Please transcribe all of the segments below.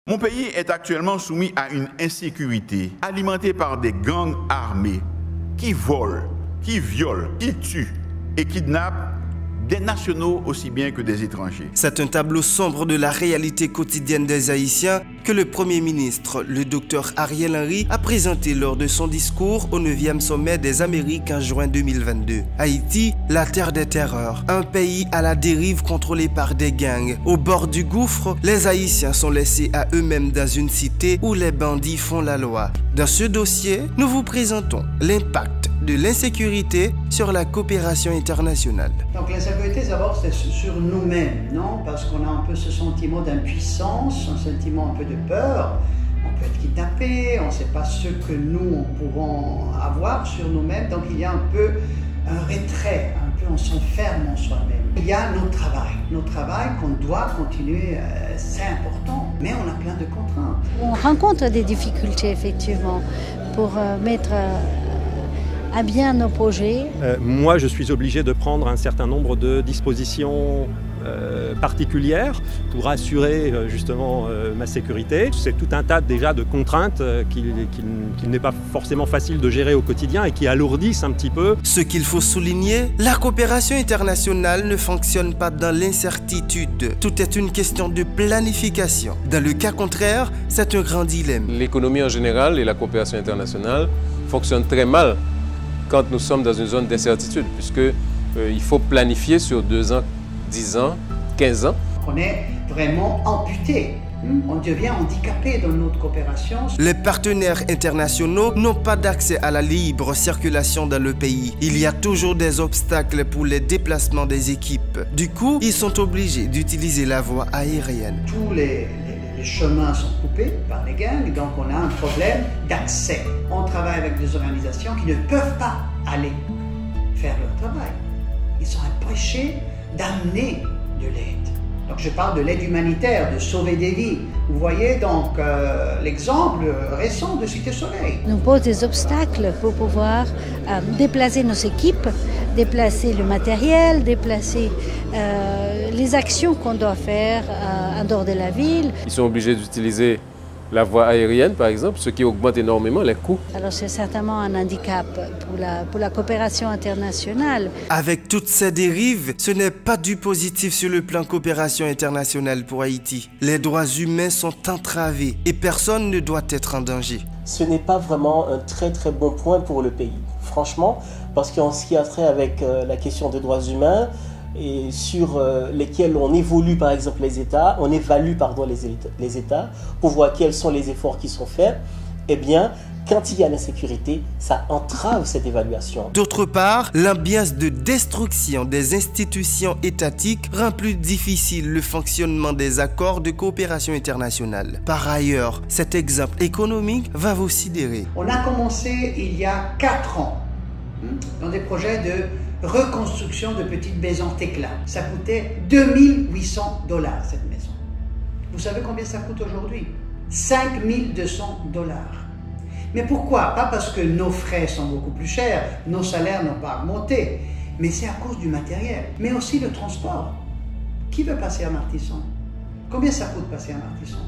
Mon pays est actuellement soumis à une insécurité alimentée par des gangs armés qui volent, qui violent, qui tuent et kidnappent des nationaux aussi bien que des étrangers. C'est un tableau sombre de la réalité quotidienne des Haïtiens que le Premier ministre, le Dr Ariel Henry, a présenté lors de son discours au 9e sommet des Amériques en juin 2022. Haïti, la terre des terreurs, un pays à la dérive contrôlé par des gangs. Au bord du gouffre, les Haïtiens sont laissés à eux-mêmes dans une cité où les bandits font la loi. Dans ce dossier, nous vous présentons l'impact de l'insécurité sur la coopération internationale. Donc l'insécurité, d'abord, c'est sur nous-mêmes, non? Parce qu'on a un peu ce sentiment d'impuissance, un sentiment un peu de peur. On peut être kidnappé, on ne sait pas ce que nous pourrons avoir sur nous-mêmes. Donc il y a un peu un retrait, un peu on s'enferme en soi-même. Il y a notre travail qu'on doit continuer, c'est important, mais on a plein de contraintes. On rencontre des difficultés, effectivement, pour mettre à bien nos projets. Moi, je suis obligé de prendre un certain nombre de dispositions particulières pour assurer justement ma sécurité. C'est tout un tas déjà de contraintes qu'il n'est pas forcément facile de gérer au quotidien et qui alourdissent un petit peu. Ce qu'il faut souligner, la coopération internationale ne fonctionne pas dans l'incertitude. Tout est une question de planification. Dans le cas contraire, c'est un grand dilemme. L'économie en général et la coopération internationale fonctionnent très mal quand nous sommes dans une zone d'incertitude, puisqu'il faut planifier sur 2 ans, 10 ans, 15 ans. On est vraiment amputé. On devient handicapé dans notre coopération. Les partenaires internationaux n'ont pas d'accès à la libre circulation dans le pays. Il y a toujours des obstacles pour les déplacements des équipes. Du coup, ils sont obligés d'utiliser la voie aérienne. Tous les chemins sont coupés par les gangs, donc on a un problème d'accès. On travaille avec des organisations qui ne peuvent pas aller faire leur travail. Ils sont empêchés d'amener de l'aide. Donc je parle de l'aide humanitaire, de sauver des vies. Vous voyez donc l'exemple récent de Cité Soleil. Nous pose des obstacles pour pouvoir déplacer nos équipes, déplacer le matériel, déplacer les actions qu'on doit faire en dehors de la ville. Ils sont obligés d'utiliser la voie aérienne, par exemple, ce qui augmente énormément les coûts. Alors c'est certainement un handicap pour la coopération internationale. Avec toutes ces dérives, ce n'est pas du positif sur le plan coopération internationale pour Haïti. Les droits humains sont entravés et personne ne doit être en danger. Ce n'est pas vraiment un très bon point pour le pays, franchement, parce qu'en ce qui a trait avec la question des droits humains, et sur lesquels on évolue par exemple les États, on évalue les États pour voir quels sont les efforts qui sont faits, eh bien, quand il y a l'insécurité, ça entrave cette évaluation. D'autre part, l'ambiance de destruction des institutions étatiques rend plus difficile le fonctionnement des accords de coopération internationale. Par ailleurs, cet exemple économique va vous sidérer. On a commencé il y a 4 ans dans des projets de reconstruction de petites maisons Tecla. Ça coûtait 2800 $, cette maison. Vous savez combien ça coûte aujourd'hui? 5200 $. Mais pourquoi? Pas parce que nos frais sont beaucoup plus chers, nos salaires n'ont pas augmenté, mais c'est à cause du matériel, mais aussi le transport. Qui veut passer à Martisson? Combien ça coûte passer à Martisson?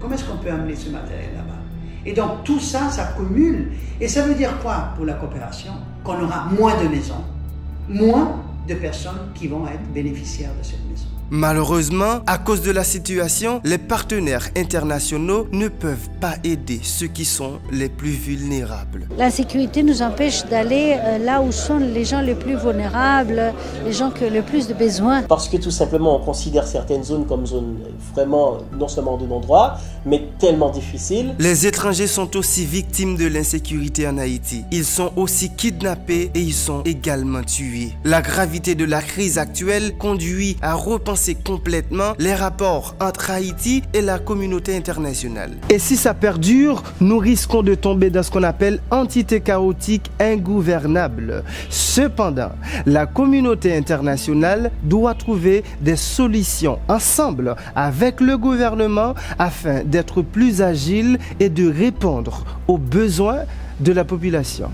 Comment est-ce qu'on peut amener ce matériel là-bas? Et donc tout ça, ça cumule. Et ça veut dire quoi pour la coopération? Qu'on aura moins de maisons, moins de personnes qui vont être bénéficiaires de cette maison. Malheureusement, à cause de la situation, les partenaires internationaux ne peuvent pas aider ceux qui sont les plus vulnérables. L'insécurité nous empêche d'aller là où sont les gens les plus vulnérables, les gens qui ont le plus de besoins. Parce que tout simplement, on considère certaines zones comme zones vraiment non seulement de non-droit, mais tellement difficiles. Les étrangers sont aussi victimes de l'insécurité en Haïti. Ils sont aussi kidnappés et ils sont également tués. La gravité de la crise actuelle conduit à repenser complètement les rapports entre Haïti et la communauté internationale. Et si ça perdure, nous risquons de tomber dans ce qu'on appelle entité chaotique ingouvernable. Cependant, la communauté internationale doit trouver des solutions ensemble avec le gouvernement afin d'être plus agile et de répondre aux besoins de la population.